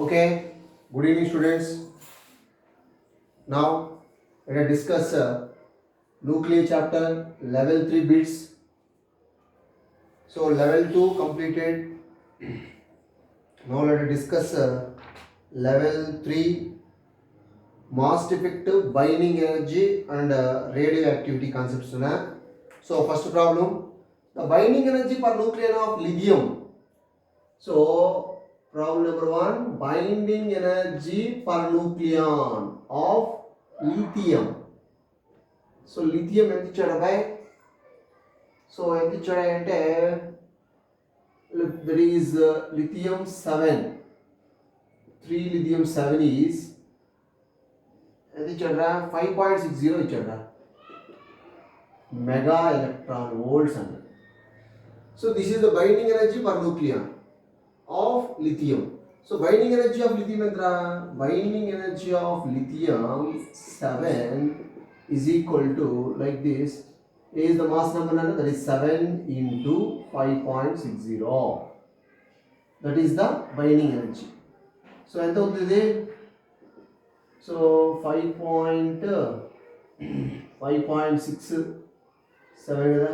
Okay, good evening, students. Now, let us discuss nuclear chapter level 3 bits. So, level 2 completed. Now, let us discuss level 3 mass defective binding energy and radioactivity concepts. So, first problem, the binding energy per nucleon of lithium. So, problem number 1, binding energy per nucleon of lithium. So, lithium ఎంత ఇచ్చాడు అబ్బాయి? So ఎంత ఇచ్చాడు అంటే there is lithium 7. 3 lithium 7 is ఎంత ఇచ్చాడురా? 5.60 ఇచ్చాడురా mega electron volts అన్న. So this is the binding energy per nucleon of lithium. So binding energy of lithium entra? Binding energy of lithium 7 is equal to like this. A is the mass number, that is 7 into 5.60. That is the binding energy. So enta avutadi? So 5.67 kada.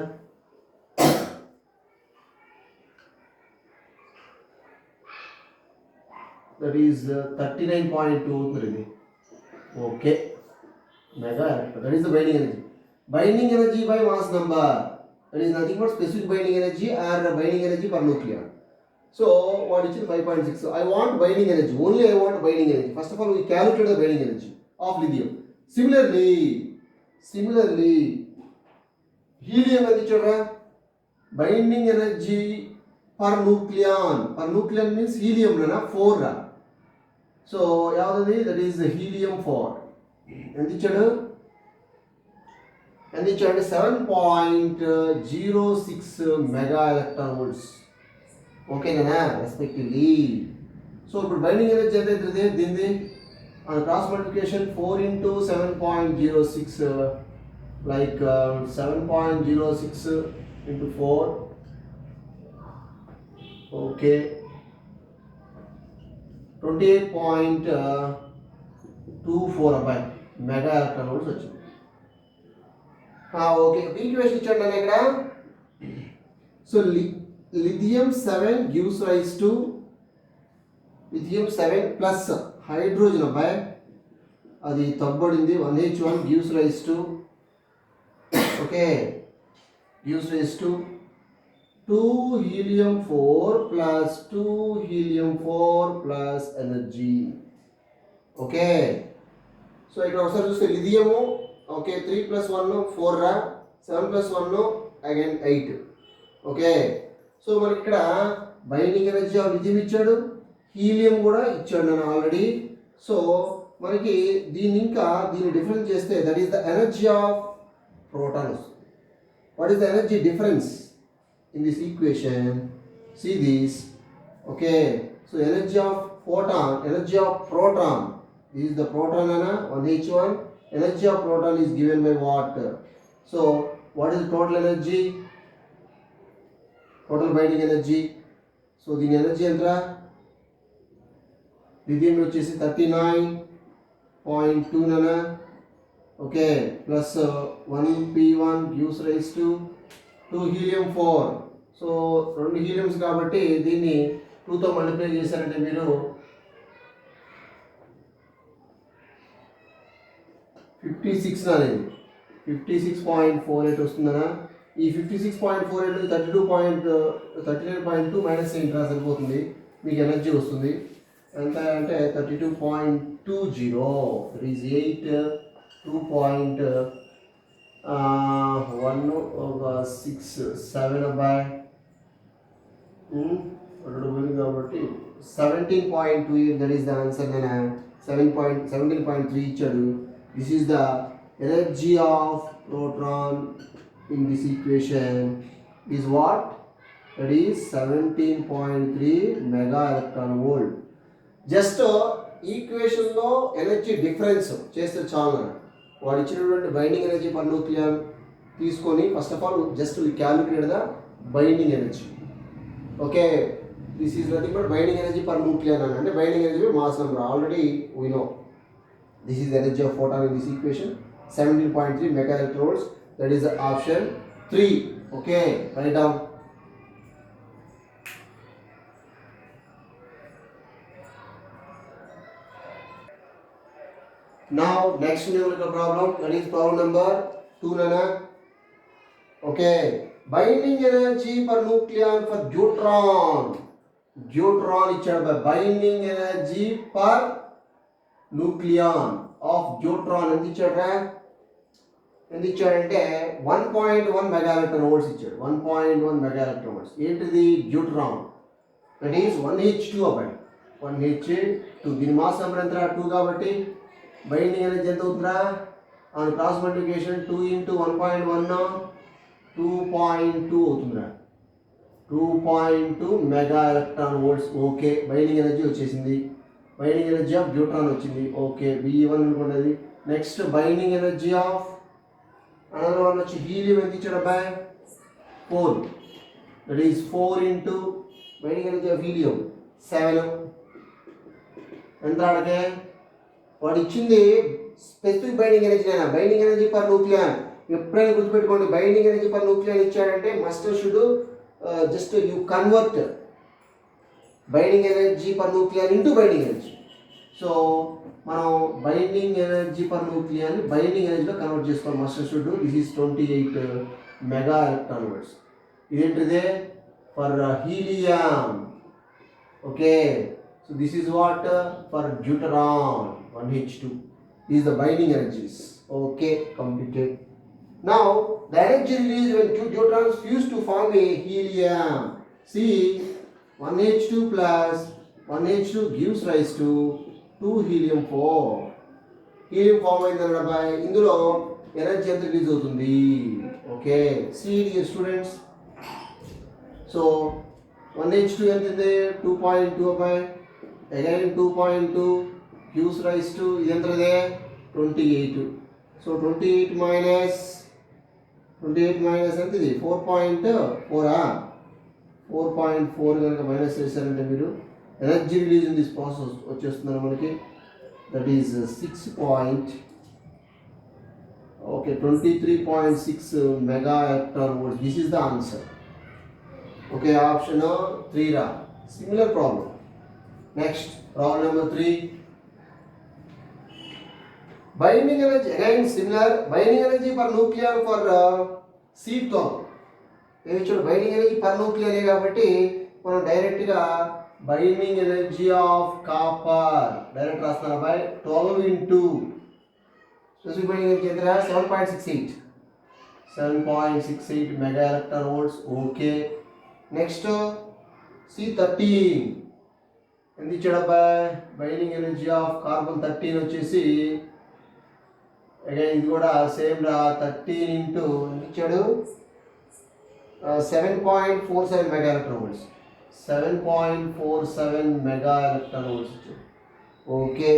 That is 39.2. Okay, mega electron. That is the binding energy. Binding energy by mass number. That is nothing but specific binding energy or binding energy per nucleon. So what is it? 5.6. So I want binding energy. Only I want binding energy. First of all, we calculate the binding energy of lithium. Similarly, helium children, binding energy per nucleon. Per nucleon means helium 4. So that is helium 4. And the 7.06 mega electron volts. Okay, respectively. So binding energy on cross multiplication 4 into 7.06 like 7.06 into 4. Okay, 28.24 mega electron volts వచ్చింది. Okay, equation ఇచ్చాడు నేను ఇక్కడ. So lithium 7 gives rise to lithium 7 plus hydrogen అబ్బాయి అది తగ్గబడింది 1H1 gives rise to gives rise to 2 helium 4 plus 2 helium 4 plus energy. Okay, so ఇక్కడ ఒకసారి చూస్తే lithium 3 plus 1 4 రా, 7 plus 1 again 8. ఓకే, సో మనకి ఇక్కడ బైండింగ్ ఎనర్జీ ఆఫ్ లిథియం ఇచ్చాడు, helium కూడా ఇచ్చాడు నేను ఆల్రెడీ. సో మనకి దీన్ని డిఫరెన్స్ చేస్తే that is the energy of proton వస్తుంది. What is the energy difference in this equation? See this. Okay, so energy of proton, this is the proton 1H1. Energy of proton is given by what? So what is the total energy? Total binding energy. So the energy entra lithium వచ్చేసి 39.2 nana. Okay, plus 1p1 gives rise to 2 helium 4. So 2 హీలియమ్స్ కాబట్టి దీన్ని 2తో multiply చేశారంటే మీరు 56 అనేది 56.48 వస్తుందనా. ఈ 56.48 39.2 minus ఏంట్రా సరిపోతుంది, మీకు ఎనర్జీ వస్తుంది ఎంత అంటే 32.20. దట్ ఈజ్ 2.167 అబ్బాయి కాబట్టి 17.28. That is the answer. నేను 17.3 ఇచ్చాడు. This is the energy of proton in this equation is what? That is 17.3 mega electron volt. Just ఈక్వేషన్లో ఎనర్జీ డిఫరెన్స్ చేస్తే చాలు. వాడు ఇచ్చినటువంటి బైండింగ్ ఎనర్జీ పర్ న్యూక్లియన్ తీసుకొని first of all just we calculate the binding energy. Okay, This is nothing but binding energy per nucleon and binding energy mass number. Already we know. This is the energy of photon in this equation. 17.3 mega electron. That is the option 3. Okay, write down. Now next numerical problem, that is problem number 2 nana. Okay, binding energy per nucleon for deuteron. Deuteron ఇచ్చాడు binding energy per nucleon of deuteron ఎంత ఇచ్చాడురా? ఎంత ఇచ్చాడంటే 1.1 mega electron volts ఇచ్చాడు. 1.1 mega electron volts. ఏంటిది డ్యూట్రాన్? That is 1H2 అబ్బాయి. 1H2. దీని mass number ఎంత 2 కాబట్టి బైండింగ్ ఎనర్జీ ఎంత అవుతుందా? ఆన్ క్రాస్ మల్టిప్లికేషన్ 2 into 1.1 2.2 అవుతుందిరా. 2.2 mega electron volts. Okay, binding energy వచ్చేసింది. బైండింగ్ ఎనర్జీ ఆఫ్ డ్యూట్రాన్ వచ్చింది. ఓకే, B1 అనుకున్నది. Next binding energy of another one వచ్చి హీలియం ఎంత ఇచ్చాడు అబ్బాయి? 4. That is 4 into binding energy of helium 7. ఎంత అడగే? వాడు ఇచ్చింది స్పెసిఫిక్ బైండింగ్ ఎనర్జీ అయినా బైండింగ్ ఎనర్జీ పర్ న్యూక్లియన్. ఎప్పుడైనా గుర్తుపెట్టుకోండి, బైండింగ్ ఎనర్జీ పర్ న్యూక్లియన్ ఇచ్చాడంటే must should just you convert binding energy per nucleon into binding energy. So మనం binding energy per nucleon binding ఎనర్జీలో convert చేసుకోవాలి. Must should this is 28 mega electron volts. ఇదేంటిదే for helium. Okay, so this is what for deuteron 1H2. These are the binding energies. Okay, completed. Now the energy released when two deuterons fuse to form a helium. See, 1H2 plus 1H2 gives rise to 2 helium 4. Helium form అయిందన్న boy. ఇందులో energy ఎంత release అవుతుంది? Okay, see dear students. So 1H2 ఎంత ఉంది? 2.2 అబ్బాయి. Again 2.2 gives rise to ఇది ఎంత ఉంది? 28. సో 28 మైనస్ ఎంత ఇది? 4.4. 4.4 కనుక మైనస్ చేశారంటే మీరు energy release in this process వచ్చేస్తున్నారు మనకి. That is 23.6 mega electron volts. This is the answer. Okay, option 3 రా. Similar problem. Next problem number 3. Binding energy, again similar, binding energy per nucleon for C12. ఏమి ఇచ్చాడు? Binding energy per nuclear కాబట్టి మనం డైరెక్ట్గా binding energy of copper direct రాస్తున్నాం by 12 into specific binding energy ఎంత? 7.68 mega electron volts. Okay, next C13 ఎంత ఇచ్చాడు అబ్బాయి? బైండింగ్ ఎనర్జీ ఆఫ్ కార్బన్ 13 వచ్చేసి అగైన్ ఇది కూడా సేమ్ రా. 13 into ఇచ్చాడు 7.47 mega electron volts. 7.47 mega electron volts ఇచ్చాడు. Okay,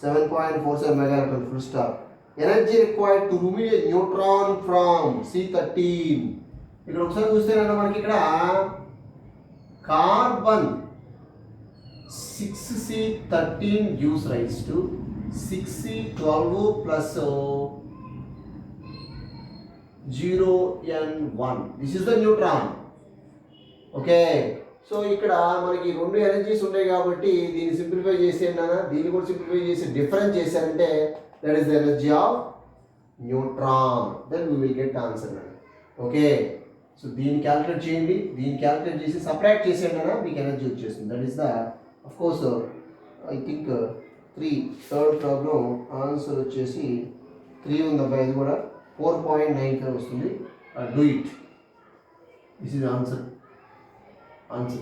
7.47 mega electron full stop. Energy required to remove a neutron from C13. ఇక్కడ ఒకసారి చూస్తేనన్నా మనకి ఇక్కడ carbon 6C13 gives rise to 6C12 plus 0N1. This is the neutron. Okay, so ఇక్కడ మనకి 2 energies ఉన్నాయి కాబట్టి దీన్ని సింప్లిఫై చేసేనా, దీన్ని కూడా సింప్లిఫై చేసి డిఫరెన్స్ చేశారంటే that is the energy of neutron. Then we will get answer. Okay, so దీన్ని క్యాలిక్యులేట్ చేయండి. దీన్ని క్యాలిక్యులేట్ చేసి సపరేట్ చేసేయండి అన్న మీకు ఎనర్జీ వచ్చేస్తుంది. That is the of course I think 3 third problem answer వచ్చేసి 3 ఉంది అబ్బాయి. ఇది కూడా 4.95 వస్తుంది. Do it. This is answer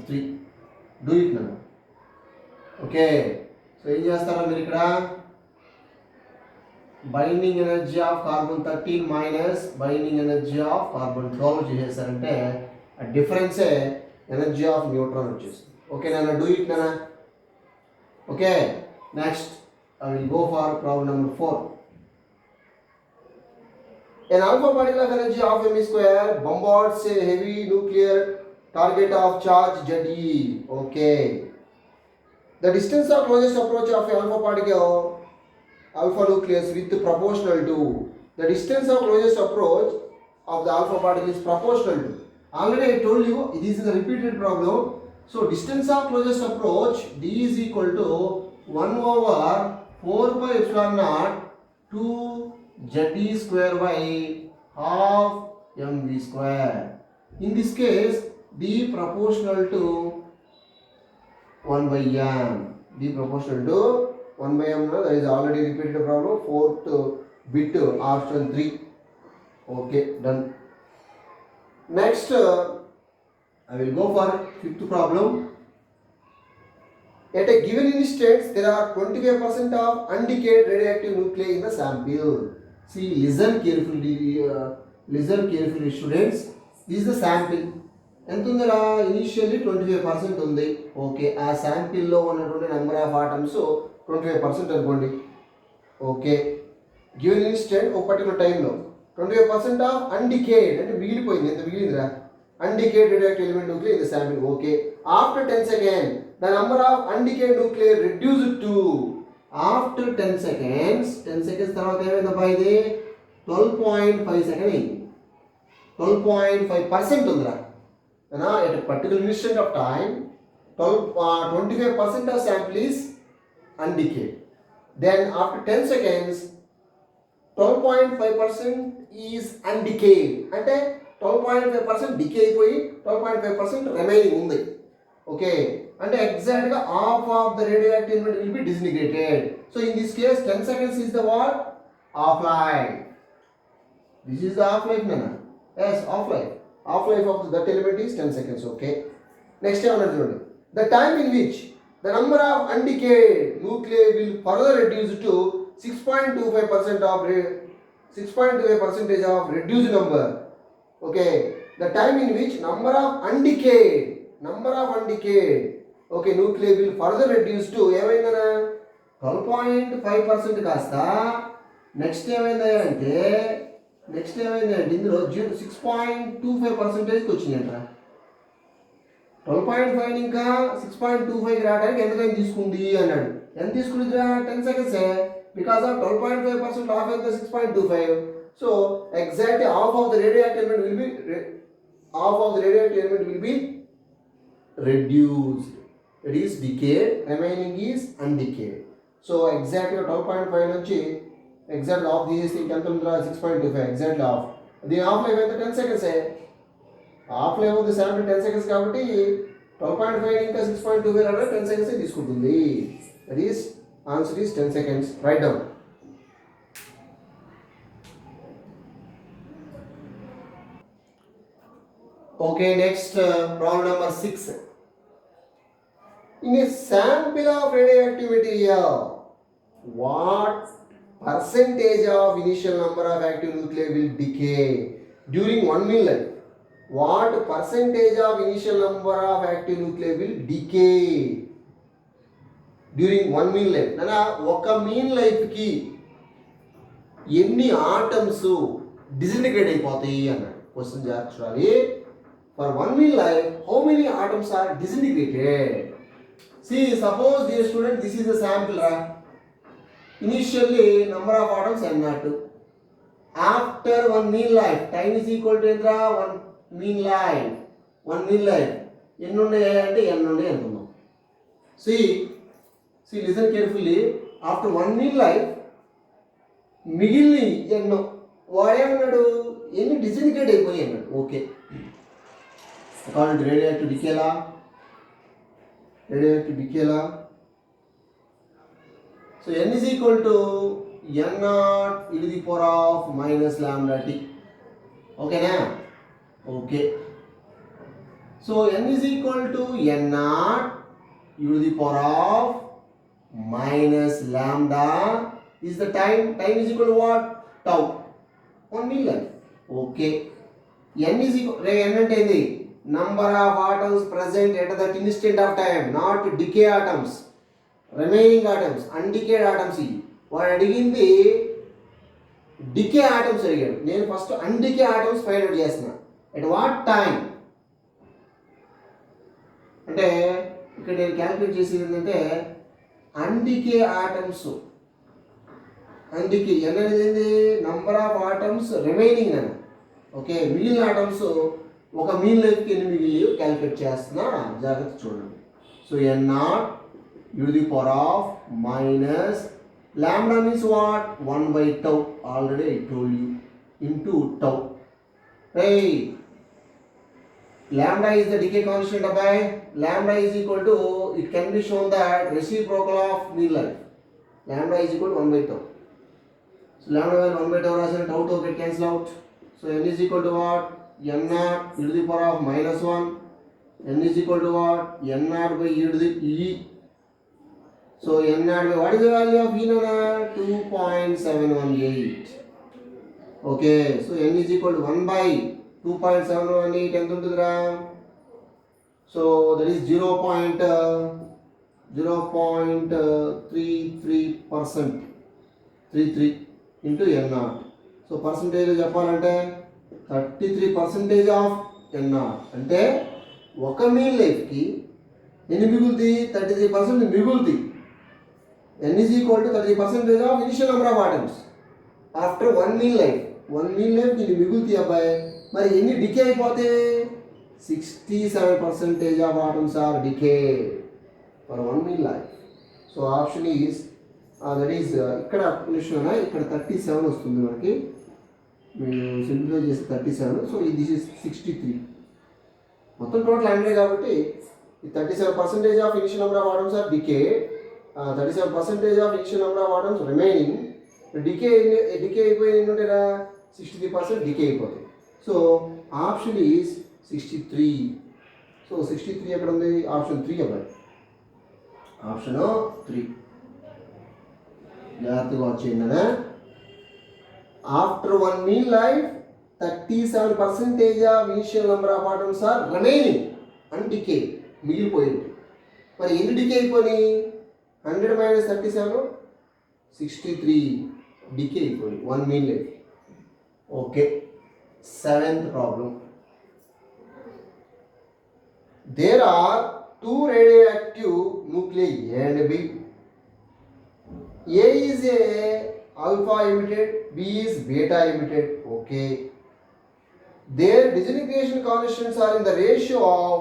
3. Do it నన్ను. ఓకే, సో ఏం చేస్తారా మీరు ఇక్కడ binding energy of carbon 13 minus binding energy of carbon 12 చేసేసారంటే ఆ డిఫరెన్సే ఎనర్జీ ఆఫ్ న్యూట్రాన్ వచ్చేస్తుంది. ఓకే నాన్న, డూ ఇట్ నాన్న. Okay, next I will go for problem number 4. An alpha particle of energy of m square bombards a heavy nuclear target of charge ZE. Okay. The distance of closest approach of alpha particle, alpha nucleus with proportional to the distance of closest approach of the alpha particle is proportional to. Already I told you this is a repeated problem. So distance of closest approach d is equal to 1 over 4 pi epsilon naught 2 ZE square by half mv square. In this case, d proportional to 1 by m. D proportional to 1 by m. That is already repeated problem. Fourth bit, option 3. Okay, done. Next, I will go for fifth problem. At a given instance, there are 25% of undecayed radioactive nuclei in the sample. See, listen carefully, students. This is the sample. ఎంత ఉందిరా initially 25% ఉంది. Okay, ఆ శాంపిల్లో ఉన్నటువంటి number of atoms 25% అనుకోండి. Okay, given instant ఒక particular టైంలో 25% of undecayed అంటే మిగిలిపోయింది. ఎంత మిగిలిందిరా? Undecayed radioactive element nuclear in the sample. Okay, after 10 seconds the number of undecayed nuclear reduced to after 10 seconds. 10 seconds తర్వాత ఏమైందబ్బా? ఇది 12.5 సెకండ్ అయింది. 12.5% ఉందిరా. At a particular instant of time, 25% of sample is undecayed. Then after 10 seconds, 12.5% is undecayed. అంటే 12.5% decay అయిపోయి 12.5% remaining ఉంది. Okay, అంటే ఎగ్జాక్ట్గా half of the radioactive element will be disintegrated. So in this case 10 seconds is the what? Half life. This is the half life, nana. Yes, half life. Half life of that element is 10 seconds. Okay. Next time, the time in which the number of undecayed nuclei will further reduce to 6.25% of 6.25% of reduced number. Okay, the time in which number of undecayed okay nuclei will further reduce to ఏమైందనా 12.5% కాస్త next ఏమైందంటే ఇందులో 6.25% వచ్చిందంట. 12.5 ఇంకా 6.25కి రావడానికి ఎంత time తీసుకుంది అన్నాడు. ఎంత తీసుకుందిరా? 10 seconds. బికాస్ ఆఫ్ 12.5% ఆఫ్ ఎంత 6.25. So exactly half of the radioactive element will be reduced. It is decayed, remaining is undecayed. So exactly 12.5 నుంచి ఎగ్జాక్ట్ ఆఫ్ తీసేసి ఎంత ఉంటుందా? 6.25. Exactly of. దీని హాఫ్ లైఫ్ అయితే 10 seconds. Half life of the sample 10 seconds కాబట్టి 12.5 ఇంకా 6.25 అంటే 10 seconds తీసుకుంటుంది. That is answer is 10 seconds. Right down. Okay, next problem number 6. In a sample of radioactive material, what percentage of initial number of active nuclei will decay during 1 min life? What percentage of initial number of active nuclei will decay during 1 min life? Nana oka mean life ki ఎన్ని atoms disintegrate అయిపోతాయి అన్నాడు. Question actually for 1 min life how many atoms are disintegrated? See, suppose dear student, this is the sample. Initially number of atoms n0. After 1 min life, time is equal to 1 min life. 1 min life ఎన్ని ఉన్నాయి అంటే n ఉన్నాయి అనుకుందాం. See, listen carefully. After 1 min life మిగిలిన ఎన్నో వాడేమన్నాడు? ఎన్ని disintegrate అయిపోయి అన్నాడు. Okay, according to radioactive decay law so n is equal to n0 e to the power of minus lambda t. Okay na? Okay, so n is equal to n0 e to the power of minus lambda is the time is equal to what? Tau. 1 min life. Okay, n is equal n అంటే ఏంది? number of atoms present at that instant of time, not decay atoms, remaining atoms, undecayed atoms. వాడు అడిగింది decay atoms అడిగాడు. నేను first అన్డికే atoms find out చేస్తున్నా. At what time? అంటే ఇక్కడ నేను క్యాలిక్యులేట్ చేసేది ఏంటంటే అన్డికే ఆటమ్స్, అన్డికే n అనేది ఏంది నంబర్ ఆఫ్ ఆటమ్స్ రిమైనింగ్ అని. ఓకే, మిగిలిన ఆటమ్స్ ఒక మీన్ లైఫ్కి ఎన్ని మిగిలి క్యాలిక్యులేట్ చేస్తున్నా, జాగ్రత్త చూడండి. So n0 u to the power of minus lambda means what? 1 by tau, already I told you, into tau. Hey, lambda is the decay constant by lambda is equal to, it can be shown that reciprocal of mean life, lambda is equal to 1 by tau. So lambda when 1 by tau rasina tau to get cancel out. So n is equal to what? n0 e to the power of minus 1, n is equal to what? n0 by e to the e. So n0 by, what is the value of e nana? 2.718. Okay, so n is equal to 1 by 2.718 ఎంత ఉంటుందిరా? So that is 0.33%, 33 into n0. So percentage చెప్పాలంటే 33% of n0. అంటే ఒక mean లైఫ్కి ఎన్ని మిగులుతుంది? 33% మిగులుతుంది. n is equal to 30% of initial number of atoms after one mean life. One mean life ఇది మిగులుతాయి అబ్బాయి. మరి ఎన్ని డికే అయిపోతే? 67% of atoms are decay for one mean life. So option is that is ఇక్కడ నిమిషం ఇక్కడ 37 వస్తుంది మనకి, మీరు సింప్లిఫై చేస్తే 37. So this is 63. మొత్తం టోటల్ 100 కాబట్టి 37% of initial number of atoms are decay, 37% of initial number of atoms remaining. Decay అయిపోయి ఏంటంటే 63% డికే అయిపోతుంది. So option is 63. సో 63 ఎక్కడ ఉంది? ఆప్షన్ 3 అబ్బాయి, ఆప్షన్ 3. జాగ్రత్తగా వచ్చేయండి. After one mean life 37% of initial number of atoms are remaining and decay, మిగిలిపోయింది. మరి ఎన్ని డికే అయిపోయి? 100 minus 37, 63 డికే అయిపోయింది one mean life. Okay, 7th problem. There are two radioactive nuclei A and B. A is a alpha emitted, B is beta emitted. Okay. Their disintegration constants are in the ratio of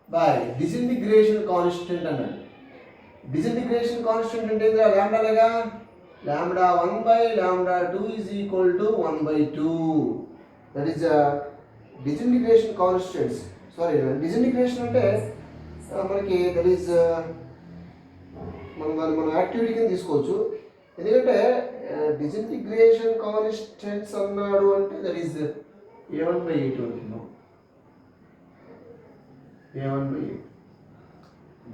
by disintegration constant అన్నాడు. disintegration constant అంటే lambda లేగా, lambda 1 by lambda 2 is equal to 1 by 2. That is disintegration constants. Sorry, disintegration అంటే మనకి that is మనం దాన్ని మనం activity కింద తీసుకోవచ్చు. ఎందుకంటే డిసింటిగ్రేషన్ కాన్స్టెంట్స్ అన్నాడు అంటే దట్ ఈస్ A1/8 అనుకుందాం. A1/8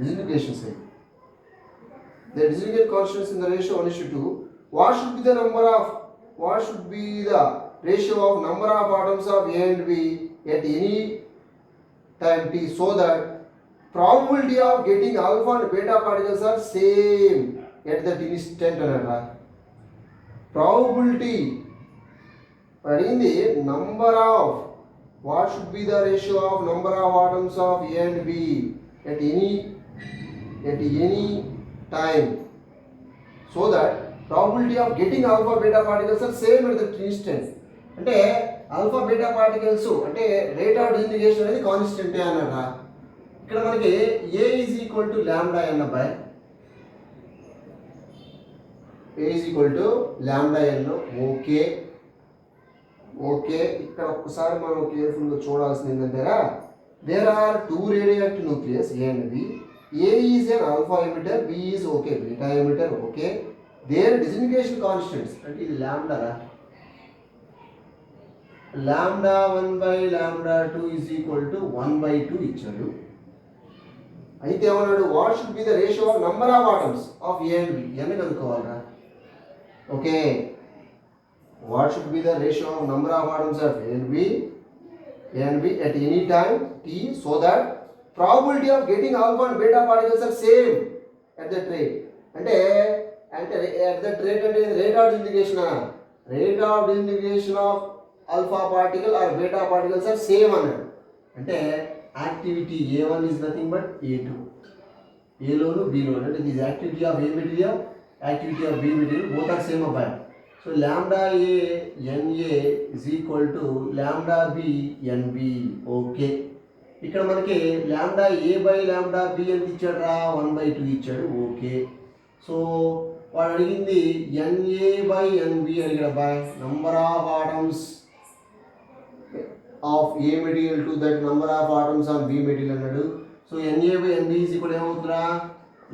disintegration side. The disintegration constants in the ratio 1:2. What should be the ratio of number of atoms of A and B at any time t, so that probability of getting alpha and beta particles are same at that instant anata. Probability అడిగింది number of, what should be the ratio of number of atoms of A and B at any time, so that probability of getting alpha beta particles are same at that instant. అంటే alpha beta particles అంటే rate of disintegration అనేది కాన్స్టెంటే అన్నట. ఇక్కడ మనకి A is equal to lambda N అబ్బాయి, A is equal to lambda N. Okay okay, ఇక్కడ ఒక్కసారి మనం కేర్ఫుల్గా చూడాల్సింది ఏంటంటే there are two radioactive nucleus A and B. A is an alpha emitter, B is okay beta emitter. Okay, their disintegration constants అంటే ఇది lambda lambda 1 by lambda 2 is equal to 1 by 2 ఇచ్చాడు. అయితే ఏమన్నాడు? What should be the ratio of number of atoms of A and B అని కనుక్కోవాలరా. Okay, what should be the ratio of number of atoms of A and B at any time t, so that probability of getting alpha and beta particles are same at that rate. అంటే at that rate అంటే rate of disintegration, rate of disintegration of alpha particle or beta particles are same అన్నాడు. అంటే activity A1 is nothing but A2. A loan B లోను అంటే this activity of A material, activity of B material both are same above. So lambda A NA is equal to lambda B NB. Okay, ఇక్కడ మనకి lambda A by lambda B ఎంత ఇచ్చాడు రా, 1/2 ఇచ్చాడు. Okay, so వాడు అడిగింది NA by NB అడిగాడు by number of atoms of A material to that number of atoms of B material అన్నాడు. So Na by Nb is equal ఏమవుతుందా,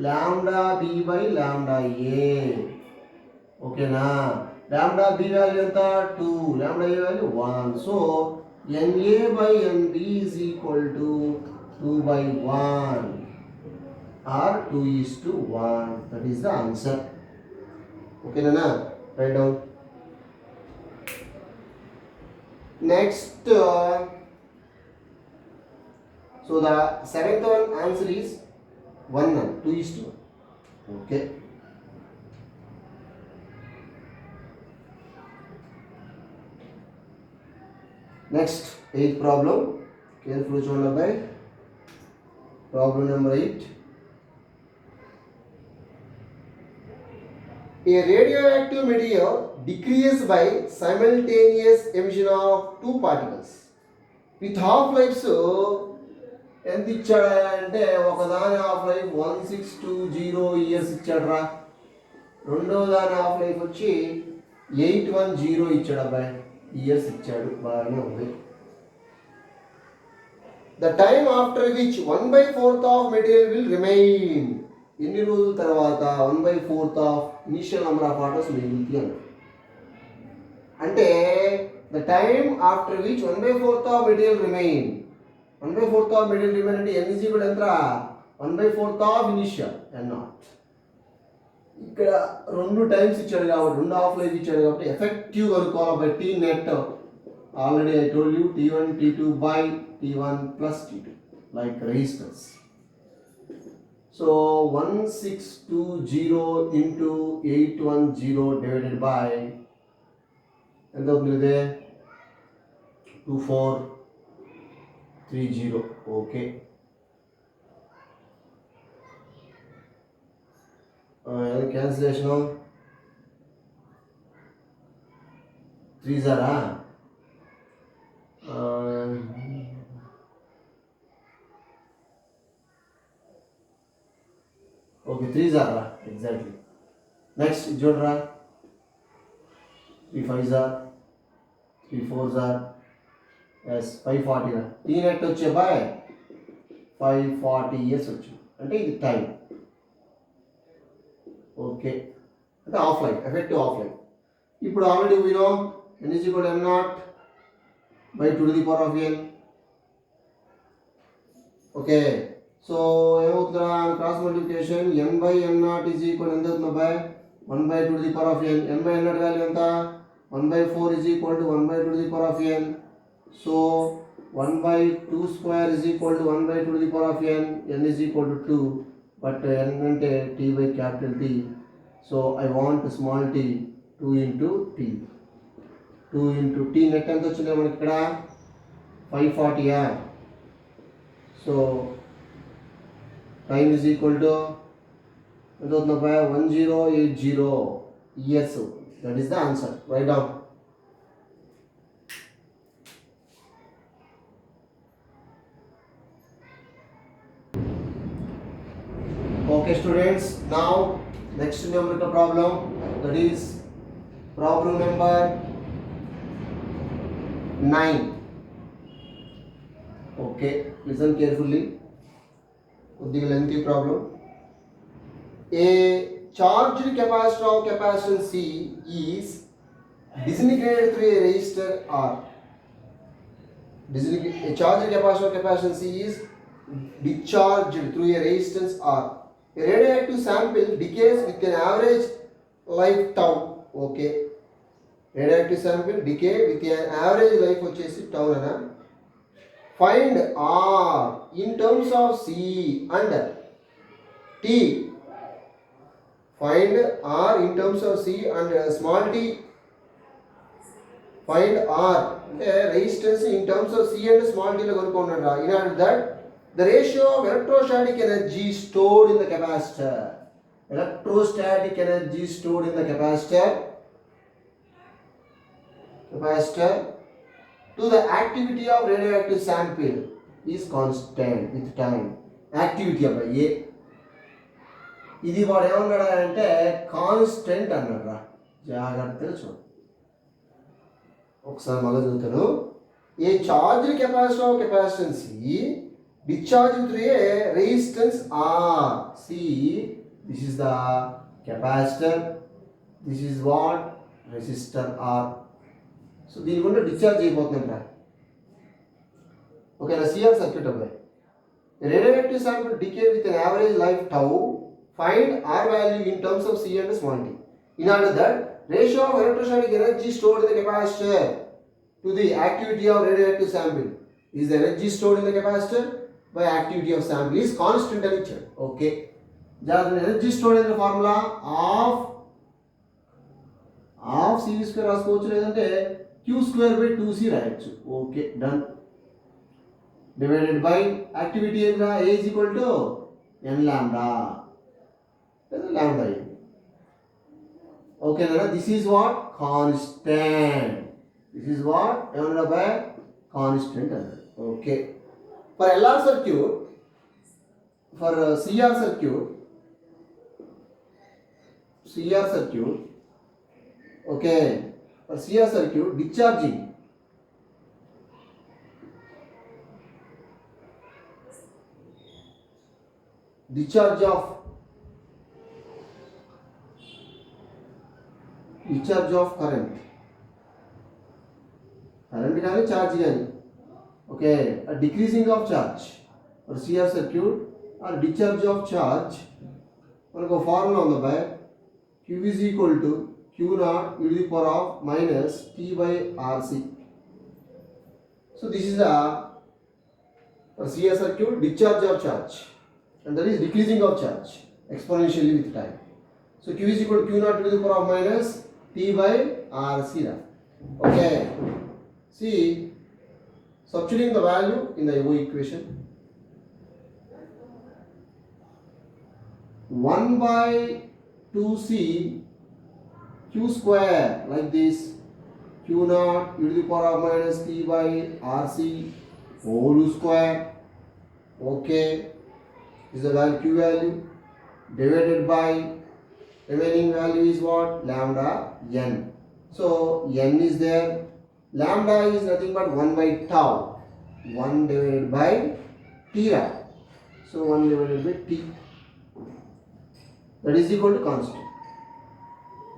lambda B by lambda A. ఓకేనా, lambda B value ఎంత 2, lambda A value 1. So Na by Nb is equal to 2 by 1 or 2:1. That is the answer. ఓకేనా, write down. Next, so the seventh one answer is 1 and 2:1. Okay. Next, eighth problem. Carefully చూడండి అబ్బాయి. Problem number 8. A radioactive material decreases by simultaneous emission of two particles with half lives ఎంత ఇచ్చాడా అంటే ఒకదాని half life 1620 years ఇచ్చాడరా, రెండో దాని half life వచ్చి 810 ఇచ్చాడు అబ్బాయి, ఇయర్స్ ఇచ్చాడు, బాగానే ఉంది. The time after which 1/4 of material will remain, ఎన్ని రోజుల తర్వాత 1/4 of initial number of atoms మిగులుతాయి అన్న. అంటే the time after which 1/4 of material remain, 1/4 of material remain అంటే n ఈజ్ ఈక్వల్ ఎంత, 1/4 ఆఫ్ ఇనిషియల్ n నాట్. ఇక్కడ రెండు టైమ్స్ ఇచ్చాడు కాబట్టి, రెండు హాఫ్ లైఫ్ ఇచ్చాడు కాబట్టి ఎఫెక్టివ్ కనుక్కోవాలి by T net. Already I told you T1 T2 by T1 plus T2 like resistance. So 1620 into 810 divided by ఎంత అవుతుంది, ఇదే 2430. ఓకే, క్యాన్సిలేషను 3 జారా, ఓకే 3 జారా ఎగ్జాక్ట్లీ. నెక్స్ట్ ఇది చూడరా, 3 5 జార్, 3 4 జార్, ఎస్ 540 రా. టీ నెట్ వచ్చే బాయ్ 540 ఇయర్స్ వచ్చింది, అంటే ఇది టైం. ఓకే, అంటే half life, effective half life. ఇప్పుడు already we know n is equal to m naught by 2 to the power of n. Okay, so ఏమవుతుందా, cross multiplication n by m naught is equal ఎంత అవుతుంది boy, 1/2 to the power of n. n by n naught value ఎంత, 1/4 is equal to 1/2 to the power of n. So 1/2 square is equal to 1/2 to the power of n. n is equal to 2, but n అంటే t by capital T. So I want small t, 2 into t. 2 into t net ఎంత వచ్చింది మనకి ఇక్కడ 540. So time is equal to ఎంత అవుతుంది అబ్బాయి, 1080 years. That is the answer. Right down. Okay students, now next numerical problem, that is problem number 9. Okay, listen carefully. Koddhiga lengthy problem. A charged capacitor of capacitance C is disintegrated through a resistor R. A charged capacitor of capacitance C is discharged through a resistance R. A radioactive sample decays with an average life tau. Okay, radioactive sample decay with an average life వచ్చేసి tau అన్న. Find R in terms of C and T. Find R in terms of C and small t. Find R అంటే resistance in terms of C and small t లో కనుక్కున్నాడు రా. In order that The ratio of electrostatic energy stored in the capacitor. Electrostatic energy stored in the capacitor to the activity of radioactive sample is constant with time. Activity of A. ఇది వాడు ఏమన్నాడు అంటే constant అన్నాడు రా, జాగ్రత్తగా చూడు. ఒకసారి మళ్ళీ చదువుతాను. A charge capacitor of capacitance C discharge through a resistance R. See, this is the capacitor, this is what resistor R. So దీని గుండా డిశ్చార్జ్ అయిపోతుందంట. ఓకేనా, సిఆర్ సర్క్యూట్ అబ్బాయి. Radioactive sample decay with an average life tau. Find R value in terms of C and small t. In order that ratio of electrostatic energy stored in the capacitor to the activity of radioactive sample is the energy stored in the capacitor by activity of sample is constant అని ఇచ్చాడు. Okay, జాగ్రత్త. Energy stored in the formula of CV square రాసుకోవచ్చు, లేదంటే Q square by 2c రాయొచ్చు. Okay, done. Divided by activity ఏంటా, A is equal to n lambda lambda. ఓకేనా, this is what constant. This is what ఏమన్నా by constant అన్నాడు. Okay, for LR circuit, for CR circuit, okay, for CR circuit, discharge of current కానీ charge కానీ. Okay, a decreasing of charge for CR circuit or discharge of charge. మనకు formula ఉంది by Q is equal to Q naught e to the power of minus T by RC. So this is the for CR circuit discharge of charge, and that is decreasing of charge exponentially with time. So Q is equal to Q naught e to the power of minus T by RC. Okay, see, substituting the value in the above equation, 1 by 2c q square like this, Q naught e to the power of minus T by RC whole square. Okay, is the value Q value, divided by remaining value is what, lambda n. So n is there. Lambda is nothing but 1 by tau, 1 divided by t. So 1 divided by t, that is equal to constant.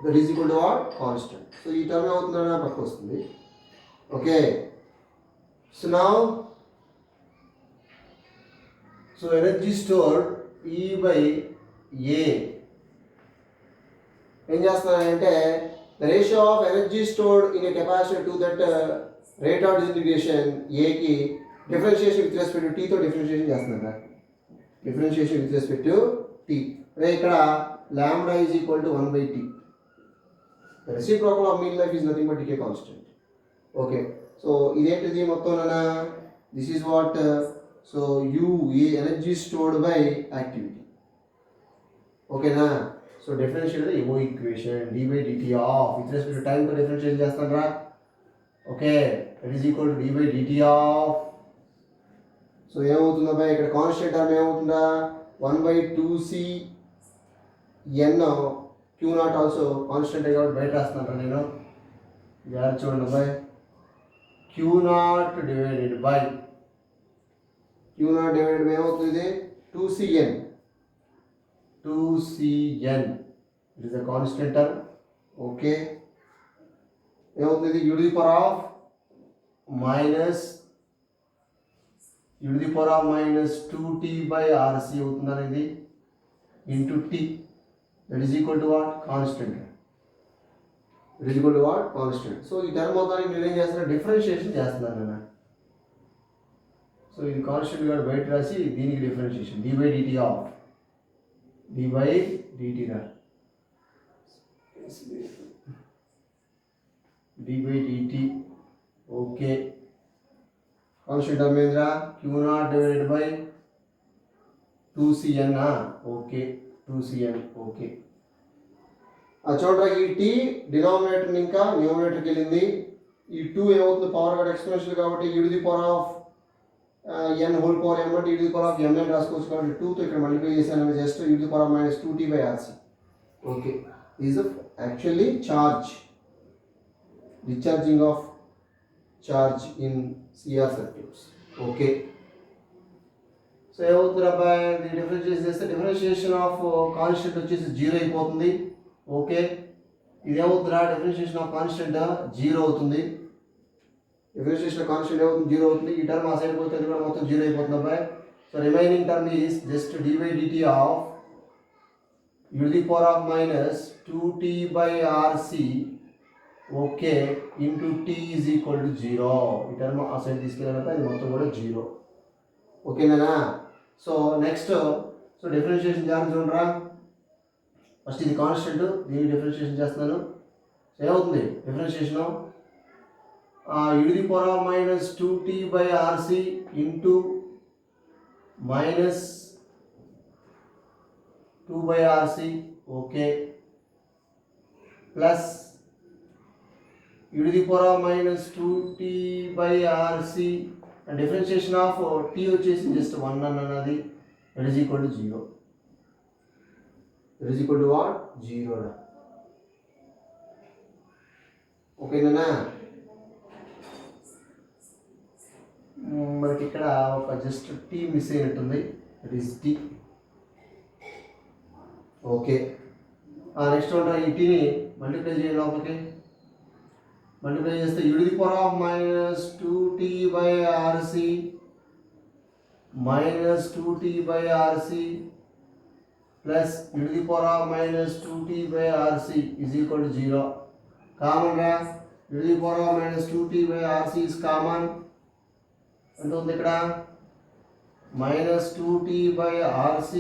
That is equal to what? Constant. So ఈ term అవుతుందని పక్కకు వస్తుంది. Okay, so now, so energy stored E by A ఏం చేస్తున్నానంటే the ratio of energy stored in a capacitor to that rate of disintegration A కి differentiation with respect to T తో differentiation చేస్తున్నాను. Differentiation with respect to T. రే ఇక్కడ lambda is equal to 1 by T. The reciprocal of mean life is nothing but decay constant. Okay, so ఇదేంటిది మొత్తంలోనా, this is what so U energy stored by activity. Okay na. So differentiate the above equation d by dt of with respect to time to differentiate చేస్తాను రా. Okay, that is equal to d by dt of, so ఏమవుతుందా by ఇక్కడ constant term ఏమవుతుందా, 1 by 2c n q naught also constant కాబట్టి బయట రాస్తున్నాను నేను, జాగ్రత్త చూడండి by q naught divided by ఏమవుతుంది 2cn. It is a constant term. Okay, ఏమవుతుంది u to the power of minus 2t by RC అవుతుంది అనేది into t, that is equal to what, constant. It is equal to what, constant. So ఈ term మొత్తానికి నేను ఏం చేస్తున్నా, differentiation చేస్తున్నాను నేను. సో ఇది కాన్స్టెంట్ గా బయట రాసి దీనికి differentiation d by dt of d by dt రా, d by dt. Okay, constant term ఏంద్రా, q naught divided by 2cn okay 2cn okay. చూడరా ఈ టీ డినామినేటర్ ఇంకా న్యూమినేటర్కి వెళ్ళింది. ఈ 2 ఏమవుతుంది పవర్ కూడా ఎక్స్పోనెన్షియల్ కాబట్టి e to the power of n whole power m అంటే e to the power of m అని రాసుకోవచ్చు కాబట్టి 2తో ఇక్కడ మల్టిప్లై చేశాను just e to the power minus 2t by rc. Okay is actually charge discharging of charge in CR circuits. Okay so ఏమవుతుంది అబ్బాయి దీన్ని డిఫరెన్షియేట్ చేస్తే డిఫరెన్షియేషన్ ఆఫ్ కాన్స్టెంట్ వచ్చేసి 0 అయిపోతుంది. ఓకే ఇదేమవుతుందా డిఫరెన్షియేషన్ ఆఫ్ కాన్స్టెంట్ 0 అవుతుంది. డిఫరెన్షియేషన్ ఆఫ్ కాన్స్టెంట్ ఏమవుతుంది 0 అవుతుంది. ఈ టర్మ్ ఆ సైడ్ పోతే అది కూడా మొత్తం 0 అయిపోతుంది అబ్బాయి. So remaining term is just dy dt of e to the power of minus 2t by rc okay into t is equal to 0. ఈ టర్మ్ ఆ సైడ్ తీసుకెళ్ళాలంటే అది మొత్తం కూడా 0. ఓకేనా. సో నెక్స్ట్ సో డిఫరెన్షియేషన్ చేయాలని చూడరా. ఫస్ట్ ఇది కాన్స్టెంట్ దీన్ని డిఫరెన్షియేషన్ చేస్తున్నాను. సో ఏమవుతుంది differentiation e to the power of minus 2t by rc into minus 2 by rc okay plus e to the power of minus 2t by rc and differentiation of t వచ్చేసి just 1 అన్నది that is equal to 0. That is equal to what? 0. ఓకేనా. మనకి ఇక్కడ ఒక just t miss అయినట్టుంది that is t. Okay next ఉంటా ఈ టీని మల్టిప్లై చేయాలి లోపలికి. మల్టిప్లై చేస్తే e to the power of minus 2t by rc minus 2t by rc plus e to the power of minus 2t by rc is equal to 0. Common గా e to the power of minus 2t by rc is common. ఎంత ఉంది ఇక్కడ minus 2t by rc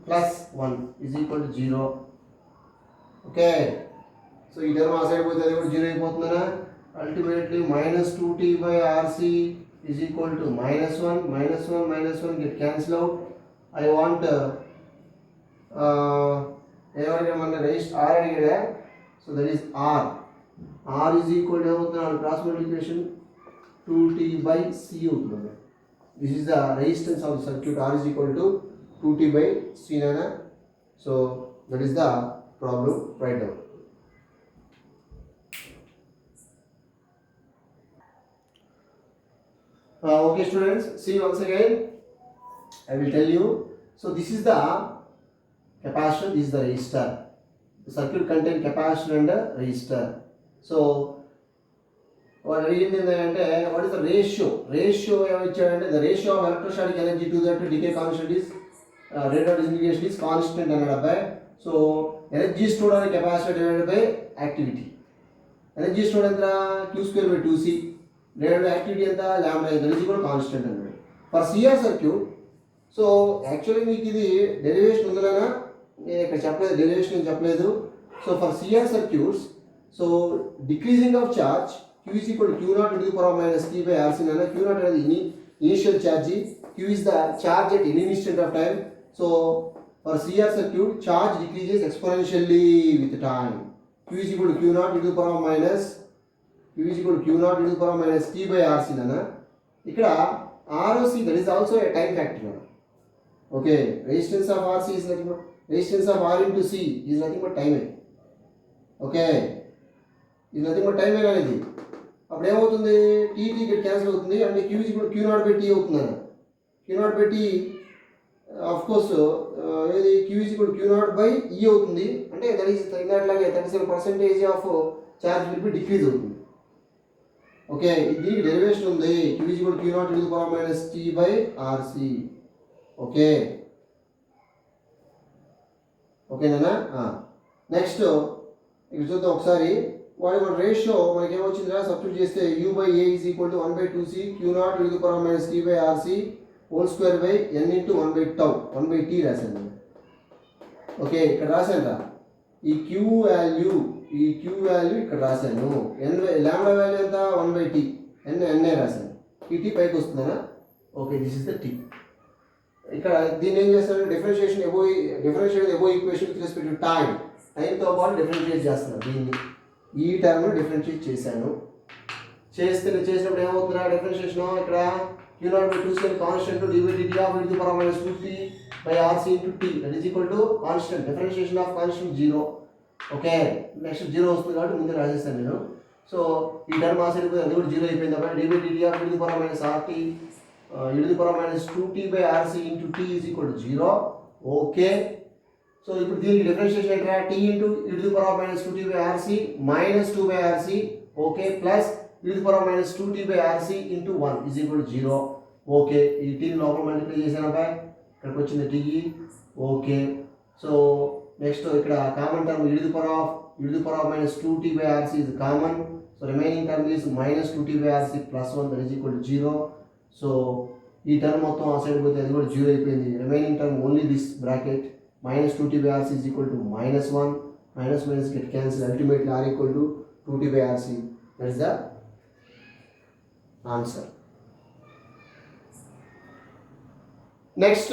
plus 1 is equal to 0. Okay so ఈ term ఆ side పోతే అది కూడా 0 అయిపోతుందనా. ultimately minus 2t by rc is equal to minus 1 minus 1 minus 1 get cancel out. I want ఏమన్నా మన రెస్ట్ r అడిగాడా. So that is r is equal to ఏమవుతుంది క్రాస్ మల్టిప్లికేషన్ 2t by c అవుతుంది. This is the resistance of the circuit. R is equal to 2t by c nana. So that is the problem. Write down. Okay students, see once again I will tell you. So this is the capacitor, this is the resistor. The circuit contain capacitor and resistor. So what అడిగింది ఏంటంటే what is the ratio ఏమిచ్చాడంటే the ratio of electrostatic energy to that decay constant is rate of disintegration is constant అన్నాడు అబ్బాయి. So energy stored అనే capacitor divided by activity. Energy stored ఎంత q² by 2c divided by activity ఎంత lambda ఎంత ఇది కూడా constant అన్నాడు for CR circuit. So actually మీకు ఇది డెరివేషన్ ఉందనా నేను ఇక్కడ చెప్పలేదు, డెరివేషన్ నేను చెప్పలేదు. So for CR circuits so decreasing of charge Q is equal to Q naught to the power minus T by RC. Q naught is the initial charge. Q is the charge at any instant of time. So for CR circuit, charge decreases exponentially with time. Q is equal to Q naught to the power minus T by RC. Ikkada ROC, that is also a time factor. Okay, resistance of RC is nothing but resistance of R into C is nothing but time. Okay, is nothing but time అనేది. అప్పుడు ఏమవుతుంది TT get cancel అవుతుంది అంటే QG కూడా Q naught by T అవుతుంది అన్న. Q naught by T of course ఏది క్యూజీ కూడా క్యూ నాట్ బై ఈ అవుతుంది అంటే దట్ ఈస్ ఇలాగే 37% of charge will be decrease అవుతుంది. ఓకే దీనికి డెరివేషన్ ఉంది క్యూజీ కూడా Q naught to the power minus T by RC. Okay ఓకేనా. నెక్స్ట్ ఇక్కడ చూద్దాం ఒకసారి వాడి మన రేషియో మనకి ఏమొచ్చిందిరా సబ్స్టిట్యూట్ చేస్తే u by a is equal to 1 by 2c q naught to the power minus t by rc whole square by n into 1 by tau 1 by t రాశాను. ఓకే ఇక్కడ రాశాను ఈ q వాల్యూ ఇక్కడ రాశాను. n lambda value ఎంత 1 by t n రాశాను. ఈ t పైకి వస్తుందనా. Okay this is the t. ఇక్కడ దీన్ని ఏం చేస్తాను, differentiation above equation with respect to టైంతో పాటు డిఫరెన్షియేట్ చేస్తున్నాను. దీన్ని ఈ టర్మ్ డిఫరెన్షియేట్ చేశాను. చేసినప్పుడు ఏమవుతుందా డిఫరెన్షియేషన్, ఇక్కడ q naught by 2 square constant dy/dt of e to the power minus 2t by rc into t that is equal to constant differentiation of constant 0. Okay, next 0 వస్తుంది కాబట్టి ముందే రాసేస్తాను నేను. సో ఈ term ఆ సైడ్ అది కూడా 0 అయిపోయింది కాబట్టి dy/dt of e to the power minus rt e to the power minus 2t by rc into t is equal to 0. Okay, so ఇప్పుడు దీనికి డిఫరెన్షియేషన్ ఏంటంటే t into e to the power minus 2t by rc minus 2 by rc, okay, plus e to the power minus 2t by rc into 1 is equal to 0. Okay, ఈ t లోపల multiply చేసాను అబ్బాయి, ఇక్కడికి వచ్చింది t. Okay, so next ఇక్కడ common term e to the power minus 2t by rc is common. So remaining term is minus 2t by rc plus 1 that is equal to 0. So ఈ term మొత్తం ఆ side పోతే అది కూడా 0 అయిపోయింది. Remaining term only this bracket minus 2t by rc is equal to minus 1. Minus get cancelled. Ultimately r equal to 2t by rc. That is the answer. Next,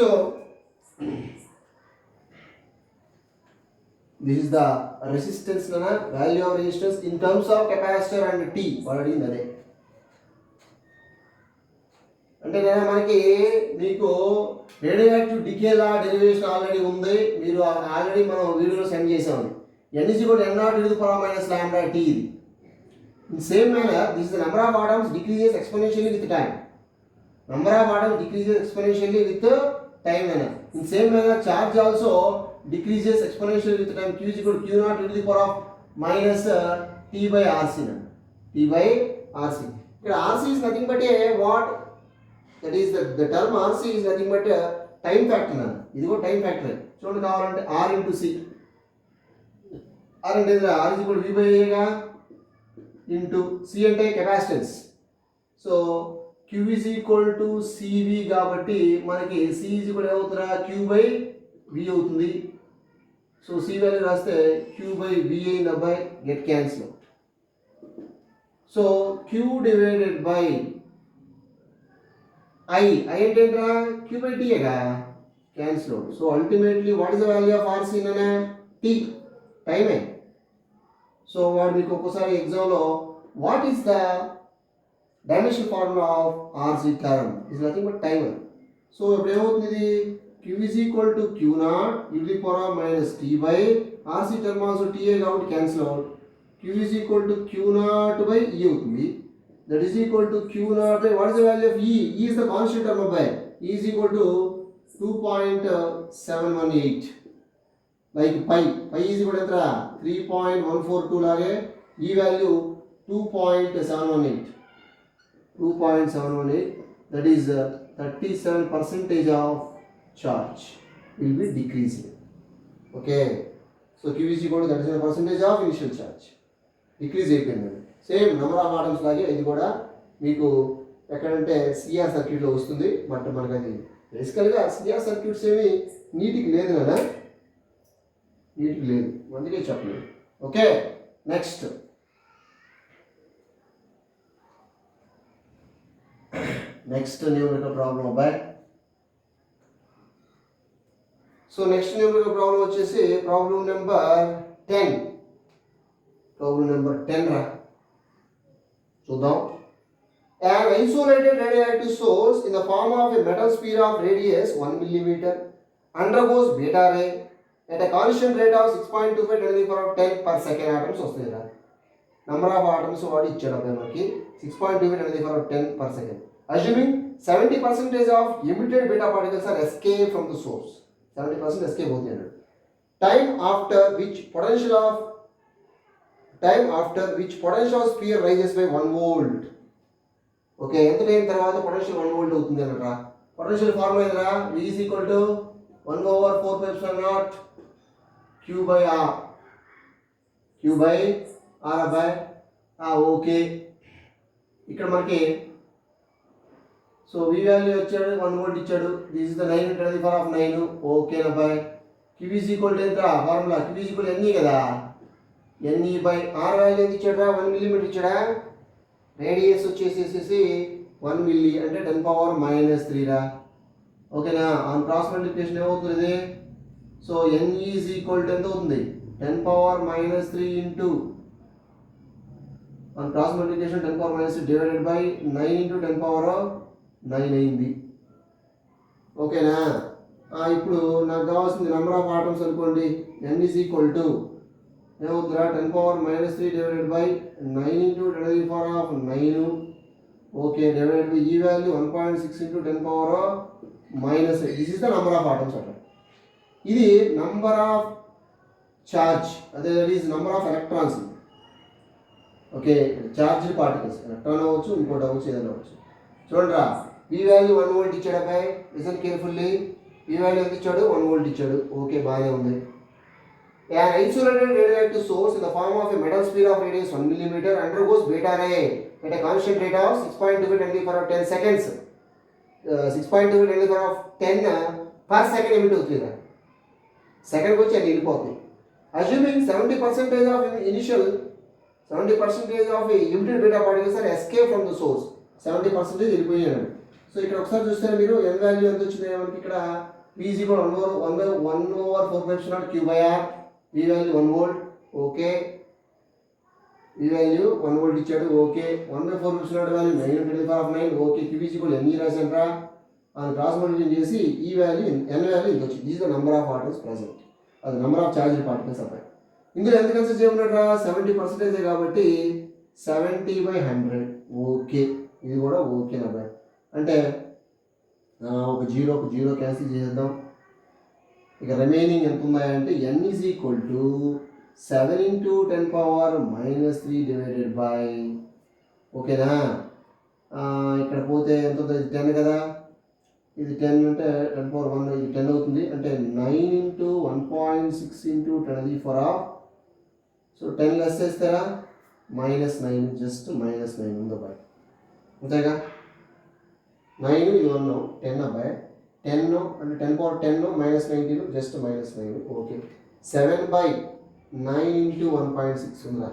this is the resistance, value of resistance in terms of capacitor and t. Already in the day. అంటే మనకి మీకు radioactive డికేలా derivation already ఉంది, మీరు already మనం వీడియోలో send చేసాము. n is equal to n naught e to the power minus lambda t. In same manner, this is the number of atoms decreases exponentially with time. Number of atoms decreases exponentially with time. In same manner, charge also decreases exponentially with time. Q is equal to q naught e to the power of minus t by rc. T by rc. Here rc is nothing but a what? That is the term rc is nothing but a time factor. ఇది కూడా time factor. చూడండి, కావాలంటే r into c. r అంటే r is equal to v by a గా into c అంటే capacitance. So q is equal to cv కాబట్టి మనకి c is equal to ఏమవుతుందా q by v అవుతుంది. సో c వాల్యూ రాస్తే q by v అయింది అబ్బాయి, get cancel. So q divided by I అంటే ఏంట్రా q by t ఏగా, cancel. So ultimately what is the value of rc అనే t, టైమే. సో వాడు మీకు ఒక్కసారి ఎగ్జామ్లో what is the dimension formula of rc term is nothing but time. So ఇప్పుడు ఏమవుతుంది, ఇది q is equal to q naught e to the power minus t by rc term also t కాబట్టి cancel out. q is equal to q naught by e అవుతుంది. That is equal to q naught by what is the value of e? E is the constant term by e is equal to 2.718. Like pi is equal to 3.142 లాగే e value 2.718. That is 37% of charge will be decreasing. Okay, so q is equal to 37% of initial charge. Decrease అయిపోయింది. Same number of atoms లాగే ఇది కూడా మీకు ఎక్కడంటే CR సర్క్యూట్లో వస్తుంది. But మనకు అది బేసికల్గా సిఆర్ సర్క్యూట్స్ ఏమి నీటికి లేదు కదా, నీటికి లేదు, అందుకే చెప్పలేదు. ఓకే, నెక్స్ట్ న్యూమరికల్ ప్రాబ్లం అబ్బాయి. సో నెక్స్ట్ న్యూమరికల్ ప్రాబ్లం వచ్చేసి ప్రాబ్లం నెంబర్ 10. ప్రాబ్లం నెంబర్ 10 రా చూద్దాం. An isolated radioactive source in the form of a metal sphere of radius 1 millimeter undergoes beta ray at a constant rate of 6.25 × 10 per second. Atoms వస్తుంది కదా, number of atoms వాడు ఇచ్చాడు అబ్బాయి మనకి 6.25 × 10 per second. Assuming 70% of emitted beta particles are escaped from the source. 70% escape అవుతుంది అన్నాడు. Time after which potential sphere rises by 1 volt. Okay, ఎంత time తర్వాత పొటెన్షియల్ 1 వోల్ట్ అవుతుంది అన్నట్రా. పొటెన్షియల్ ఫార్ములా ఏంటరా, v is equal to 1/4πε0 q by r అబ్బాయి. Okay, ఇక్కడ మనకి సో v వాల్యూ వచ్చాడు 1 వోల్ట్ ఇచ్చాడు. This is the 9 × 10⁹. ఓకే అబ్బాయి. q is equal to ఎంత formula, q is equal to ne కదా, ne by r వాల్యూ ఎంత ఇచ్చాడురా 1 మిల్లీమీటర్ ఇచ్చాడా. రేడియస్ వచ్చేసేసి 1 మిల్లీ అంటే 10⁻³ రా. ఓకేనా. ఆన్ క్రాస్ మల్టిప్లికేషన్ ఏమవుతుంది ఇది? So n is equal to ఎంత అవుతుంది? 10⁻³ into on cross multiplication 10⁻³ divided by 9 into 10⁻9 అయింది. ఓకేనా. ఇప్పుడు నాకు కావాల్సింది నెంబర్ ఆఫ్ ఆటమ్స్ అనుకోండి. n ఈజ్ ఈక్వల్ టు ఏమవుతుందా? 10⁻³ divided by 9 into 10⁻9. Okay, divided by ఈ value 1.6 into 10⁻⁻. This is the number of atoms అట. ఇది నంబర్ ఆఫ్ చార్జ్, అదే that is number of electrons. Okay, charge particles, electron అవ్వచ్చు, ఇంకోటి అవ్వచ్చు, ఏదైనా అవ్వచ్చు. చూడరా, ఈ వాల్యూ 1 వోల్ట్ ఇచ్చాడు అబ్బాయి. Listen carefully. ఈ వాల్యూ ఎంత ఇచ్చాడు? 1 వోల్ట్ ఇచ్చాడు. ఓకే, బాగానే ఉంది. An insulated radioactive source in the form of a metal sphere of radius 1 millimeter undergoes beta ray at a constant rate of 6.2 × 10 seconds. 6.2 × 10 per second emit అవుతుంది. సెకండ్కి వచ్చి అది వెళ్ళిపోతుంది. Assuming 70% of initial 70% of emitted beta particles are escaped from the source. 70% వెళ్ళిపోయాడు. So ఇక్కడ ఒకసారి చూస్తే మీరు n వాల్యూ ఎంత వచ్చింది మనకి ఇక్కడ? p is equal to 1/4π0 q/r. ఈ వాల్యూ 1 వోల్ట్. ఓకే, ఈ వాల్యూ 1 వోల్ట్ ఇచ్చాడు. Okay, 1/4π0 value 9 × 10⁻9. Okay, q is equal to n రాశాంట్రా. అది క్రాస్ మల్టిప్లికేషన్ చేసి ఈ వాల్యూ n వాల్యూ ఇంత వచ్చింది. This the number of atoms present. అది నెంబర్ ఆఫ్ చార్జ్ పార్టికల్స్ అబ్బాయి. ఇందులో ఎంత కన్సిడర్ చేయమన్నారా? 70% కాబట్టి 70/100. ఓకే, ఇది కూడా ఓకే అబ్బాయి. అంటే ఒక జీరో క్యాన్సిల్ చేసేద్దాం. ఇక రిమైనింగ్ ఎంత ఉన్నాయంటే n is equal to 7 into 10⁻³ divided by, ఓకేనా. ఇక్కడ పోతే ఎంత అవుతుంది? 10 కదా. ఇది 10 అంటే 10⁻1, ఇది 10 అవుతుంది. అంటే 9 ఇంటూ 1.6 ఇంటూ 10⁻. సో 10 లెస్ చేస్తారా? -9, జస్ట్ -9 ఉంది అబ్బాయి, అంతేగా. 9 ఇది 1, 10 అబ్బాయి. 10 అంటే 10⁻10 -19 జస్ట్ -9. ఓకే, 7/9 ఇంటూ 1.6 ఉందా?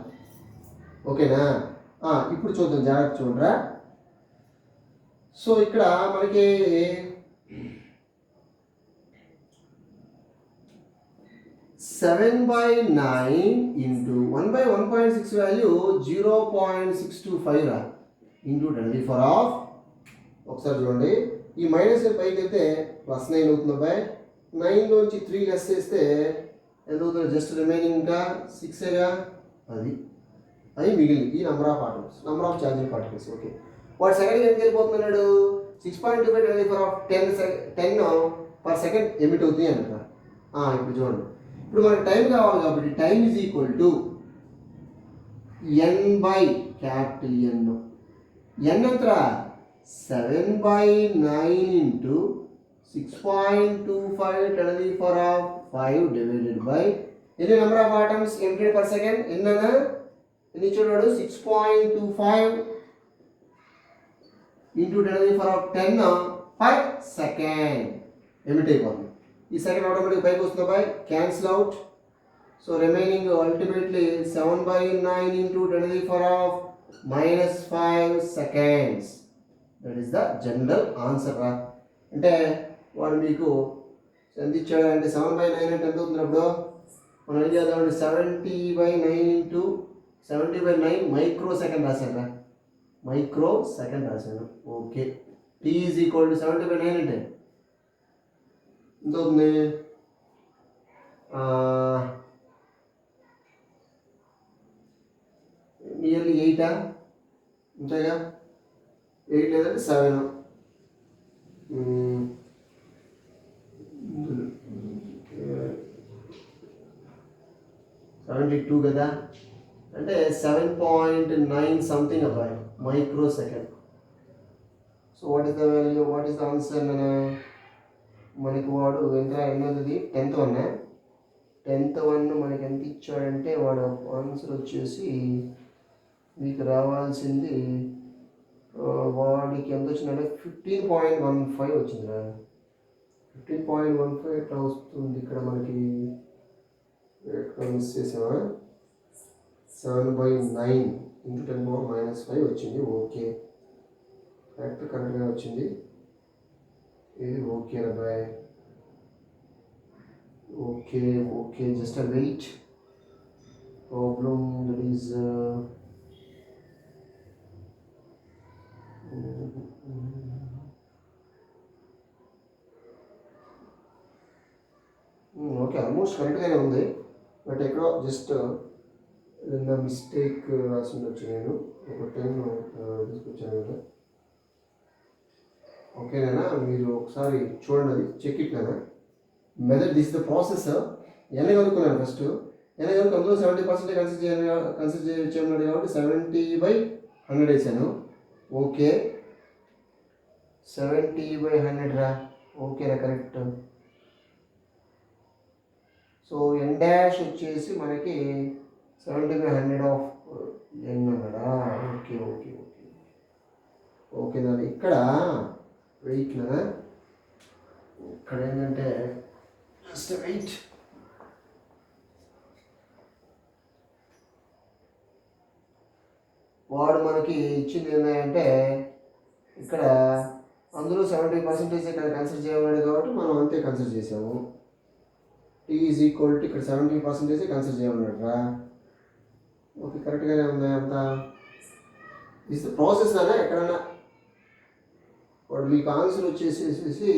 ఓకేనా. ఇప్పుడు చూద్దాం, జాగ్రత్త చూడరా. సో ఇక్కడ మనకి 7/9 ఇంటూ 1/1.6 వాల్యూ 0.625 రా ఇంటూ 10⁻. ఒకసారి చూడండి, ఈ మైనస్ పైకి అయితే +9 అవుతుంది అబ్బాయి. 9లోంచి 3 లెస్ చేస్తే ఎంత అవుతుంది? జస్ట్ రిమైనింగ్ ఇంకా 6గా. అది మిగిలింది. ఈ number of atoms, number of charging particles. Okay, వాడు సెకండ్కి ఎంత వెళ్ళిపోతున్నాడు? 6.25 10 per second ఎమిట్ అవుతుంది అంట. ఇప్పుడు చూడండి, ఇప్పుడు మనకు టైం కావాలి కాబట్టి time is equal to n/N. n ఎంతరా? 7/9 ఇంటూ 6.25 10⁻5 డివైడెడ్ బై ఎన్ని number of atoms emitted per second? ఎన్ని చూడాడు? 6.25 ఇంటూ 10⁻10 పర్ సెకండ్ ఎమిట్ అయిపోతుంది. ఈ సెకండ్ ఆటోమేటిక్ పైకి వస్తుంది by, cancel out. So remaining ultimately 7/9 into 10⁻⁻5 seconds. That is the general answer రా. అంటే వాడు మీకు ఎంత ఇచ్చాడు అంటే 7/9 అంటే ఎంత అవుతుంది? అప్పుడు మనం ఏం చేద్దామంటే 70/9 ఇంటూ 70/9 మైక్రో సెకండ్ రాశాను రా, మైక్రో సెకండ్ రాశాను. Okay, t is equal to 70/9 అంటే ఎంత అవుతుంది? నియర్లీ 8 అంతేగా. 8 లేదంటే 7. 72 కదా. అంటే 7.9 సంథింగ్ అబ్బాయి micro second. So what is the value? What is the answer? మనకి వాడు ఎంత ఎన్నోది? 10th వన్ మనకి ఎంత ఇచ్చాడంటే వాడు ఆన్సర్ వచ్చేసి మీకు రావాల్సింది వాడికి ఎంత వచ్చిందంటే 15.15 వచ్చిందిరా. 15.15 ఎట్లా వస్తుంది ఇక్కడ మనకి? ఎక్కడ మిస్ చేసామా? 7/9 ఇంటూ 10⁻⁻5 వచ్చింది. ఓకే, కరెక్ట్గా వచ్చింది. Okay, Rabbi. Okay, just a wait. Problem that is okay almost కరెక్ట్గానే ఉంది బట్ ఎక్కడో జస్ట్ ఏదన్నా మిస్టేక్ రాసి ఉండొచ్చు నేను ఒక 10 తీసుకొచ్చాను కదా ఓకేనా మీరు ఒకసారి చూడండి అది చెక్ ఇట్ కదా మెథడ్ దిస్ ద ప్రాసెస్ ఎన్న కనుక్కున్నాను ఫస్ట్ ఎన్న కనుక అందులో 70% కన్సిడర్ చేయమన్నాడు కాబట్టి 70/100 వేసాను ఓకే 70/100 రా ఓకేరా కరెక్ట్ సో ఎన్ డాష్ వచ్చేసి మనకి 70/100 ఆఫ్ ఎన్ అన్నాడా ఓకే ఓకే ఓకే ఓకే దాన్ని ఇక్కడ వెయిట్ కదా ఇక్కడ ఏంటంటే జస్ట్ వెయిట్ వాడు మనకి ఇచ్చింది ఏంటంటే ఇక్కడ అందులో 70% ఇక్కడ కన్సిడర్ చేయమన్నాడు కాబట్టి మనం అంతే కన్సిడర్ చేసాము టీ ఈజ్ ఈక్వల్ టు ఇక్కడ 70% కన్సిడర్ చేయమన్నాడు రా ఓకే కరెక్ట్గానే ఉంది అంతా ఇస్ ద ప్రాసెస్ అన్నా ఎక్కడన్నా వాడు మీకు ఆన్సర్ వచ్చేసేసి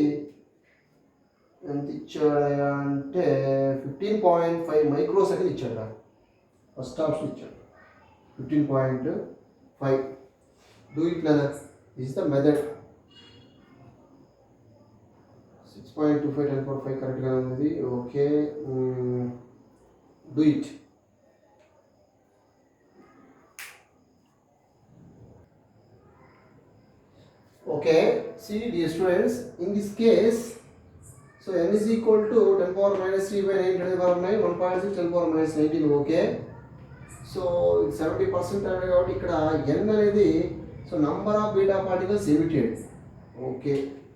ఎంత ఇచ్చాడు అంటే 15.5 మైక్రో సెకండ్ ఇచ్చాడు ఫస్ట్ ఆప్షన్ ఇచ్చాడు 15.5 డూ ఇట్ లేదా దిస్ ద మెథడ్ 6.25 10 కరెక్ట్గా ఉంది okay do it okay see dear students in this case so n is equal to 10 power minus 3 by 9 to the power 9 1.6 10 power minus 19 okay so 70% అనే కాబట్టి ఇక్కడ n అనేది so number of beta particles emitted okay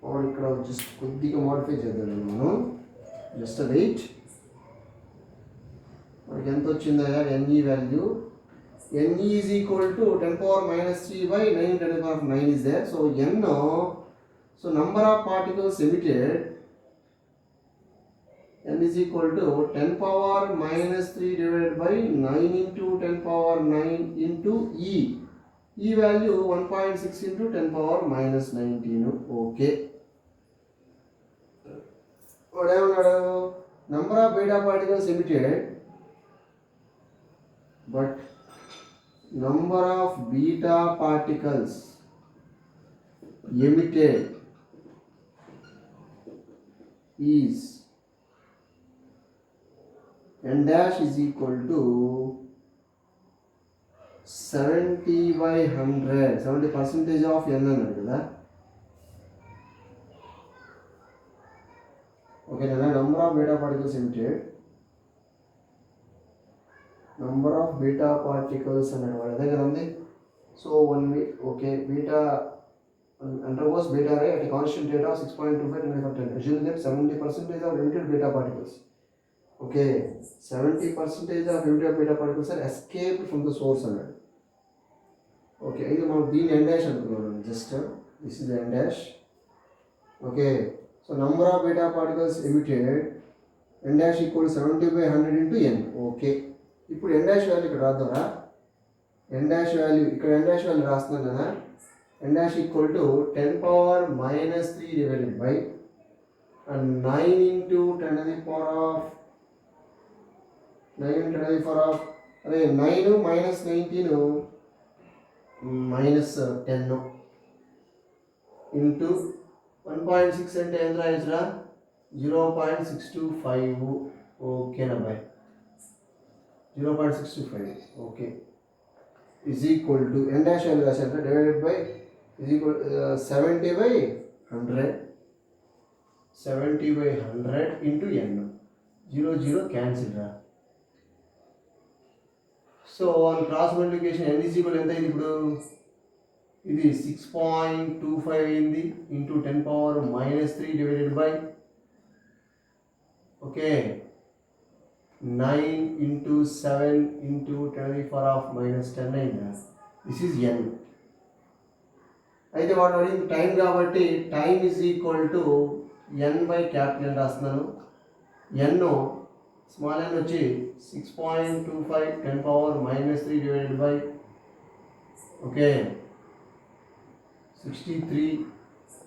और ఇక్కడ just కొద్దిగా modify చేద్దాం మనం just wait మనకి ఎంత వచ్చిందయ్యా ne value ne is equal to 10 power minus 3 by 9 to the power of 9 is there. So n, so number of particles emitted, n is equal to 10 power minus 3 divided by 9 into 10 power 9 into e. E value 1.6 into 10 power minus 19. Okay. Whatever number of beta particles emitted, but number of beta particles emitted is n dash is equal to 70/100 70% of n అన్నాడు కదా okay నా number of beta particles emitted number of beta particles అన్నాడు వాడు అదే కదండి so okay beta undergoes beta ray at a constant rate of 6.25 10 assume that 70% of emitted beta particles okay 70% of emitted beta particles are escaped from the source అన్నాడు okay ఇది మనం దీని n dash అనుకున్నాం just this is n dash okay so number of beta particles emitted n dash equal 70/100 into n okay ఇప్పుడు n dash value ఇక్కడ రాద్దారా n dash value ఇక్కడ n dash value రాస్తున్నాను కదా n dash equal to 10 power minus 3 divided by 9 into 10 to the power of 9 into 10 to the power of అదే 9 minus 19 minus 10 into 1.6 అంటే ఎంత రాయొచ్చురా 0.625 ఓకేనా bye 0.625 okay is equal to n dash value రాశాను divided by is equal 70/100 70/100 into n 0 cancel రా so on cross multiplication n is equal ఎంత అయింది ఇప్పుడు ఇది 6.25 అయింది into 10 power minus 3 divided by okay 9 into 7 into 10 to the power of minus 10 అయిందా this is n అయితే వాడు అడిగింది టైం కాబట్టి time is equal to N by capital N రాస్తున్నాను. ఎన్ స్మాల్ ఎన్ వచ్చి 6.25 10⁻³ divided by okay 63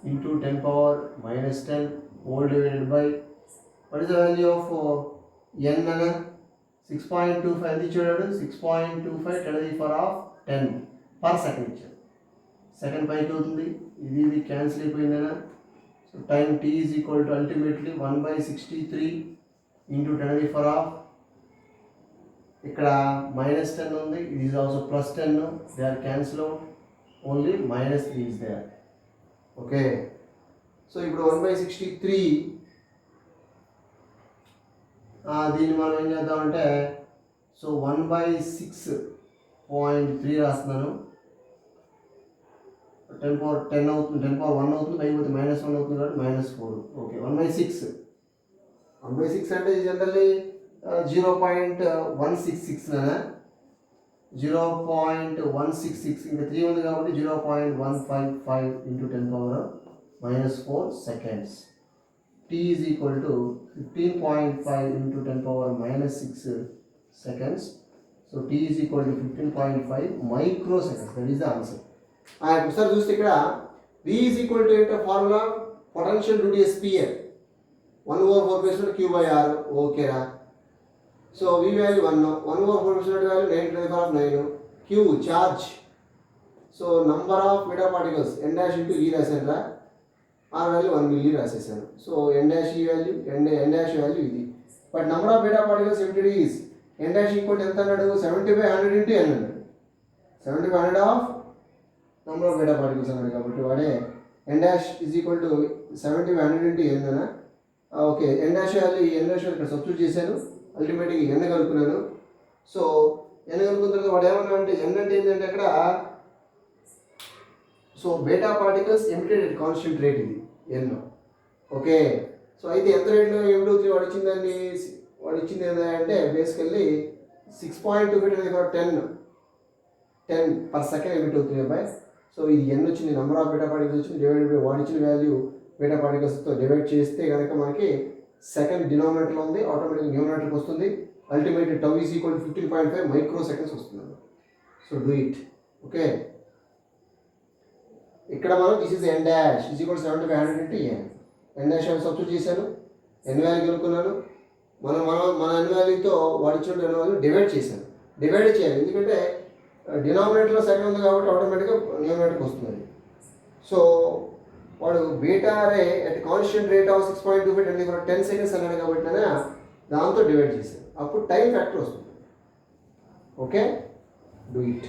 into 10⁻10 whole divided by what is the value of n అన్న 6.25 అది చూడాడు 6.25 10⁻10 పర్ సెకండ్ ఇచ్చాడు. సెకండ్ పైకి అవుతుంది, ఇది క్యాన్సిల్ అయిపోయిందనా. So time t is equal to ultimately 1/63 into 10⁻. ఇక్కడ -10 ఉంది, ఇది is also +10, they are cancel out, only -3 is there. Okay, so ఇప్పుడు 1/63 దీన్ని మనం ఏం చేద్దామంటే సో 1/6.3 రాస్తున్నాను. 10⁻10 అవుతుంది, 10⁻1 అవుతుంది, లేకపోతే -1 అవుతుంది కాబట్టి -4. ఓకే, 1/6 అంటే జనరల్లీ 0.166 0.166 ఇంకా 3 ఉంది కాబట్టి 0.155 into 10⁻⁻4 seconds. t is equal to 15.5 into 10⁻⁻6 seconds. So t is equal to 15.5 microseconds. That is the answer. ఒకసారి చూస్తే ఇక్కడ v is equal to ఏంటో formula potential due to a sphere 1/4 q/r. ఓకేరా. So v value 1/4 value 9 q charge. So number of beta particles n dash into e రాశాను, r వాల్యూ 1 milli రాసేసాను. So n dash ఈ value n dash value ఇది. But number of beta particles emitted is n dash equal ఎంత అన్నాడు 70/100 into n అన్నాడు. 70/100 of number of beta particles అన్నాడు కాబట్టి వాడే n dash is equal to 70/100 into n అన్న. Okay, n dash value ఈ n dash ఇక్కడ సబ్స్టిట్యూట్ చేశాను, అల్టిమేట్గా n కలుపుకున్నాను. సో n కలుపుకున్న తర్వాత వాడు ఏమన్నా అంటే n అంటే ఏంటంటే అక్కడ so beta particles emitted at constant rate ఇది n. ఓకే, సో అయితే ఎంత రేట్లో ఎమిట్ అవుతుంది వాడు ఇచ్చింది ఏంటంటే బేసికల్లీ 6.25 10 per second ఎమిట్ అవుతుంది అబ్బాయి. సో ఇది n వచ్చింది, నెంబర్ ఆఫ్ బీటా పార్టికల్స్ వచ్చింది, డివైడెడ్ బై వాడు ఇచ్చిన వాల్యూ బీటా పార్టికల్స్తో డివైడ్ చేస్తే కనుక మనకి సెకండ్ డినామినేటర్లో ఉంది, ఆటోమేటిక్ న్యూమినేటర్కి వస్తుంది. Ultimate tau is equal to 15.5 మైక్రోసెకండ్స్ వస్తుంది. So do it. ఓకే, ఇక్కడ మనం this is n dash is equal 70/100 into n. n dash అని సబ్స్టిట్యూట్ చేశాను, n వాల్యూ కనుక్కున్నాను. మన n వాల్యూతో వాడు ఇచ్చిన n వాల్యూ డివైడ్ చేశాను. డివైడ్ చేయాలి ఎందుకంటే డినామినేటర్లో సెకండ్ ఉంది కాబట్టి ఆటోమేటిక్గా న్యూమినేటర్కి వస్తుంది. సో వాడు beta ray at constant rate of 6.25 10 seconds అన్నాడు కాబట్టి దాంతో డివైడ్ చేశాను, అప్పుడు టైం ఫ్యాక్టర్ వస్తుంది. Okay, do it.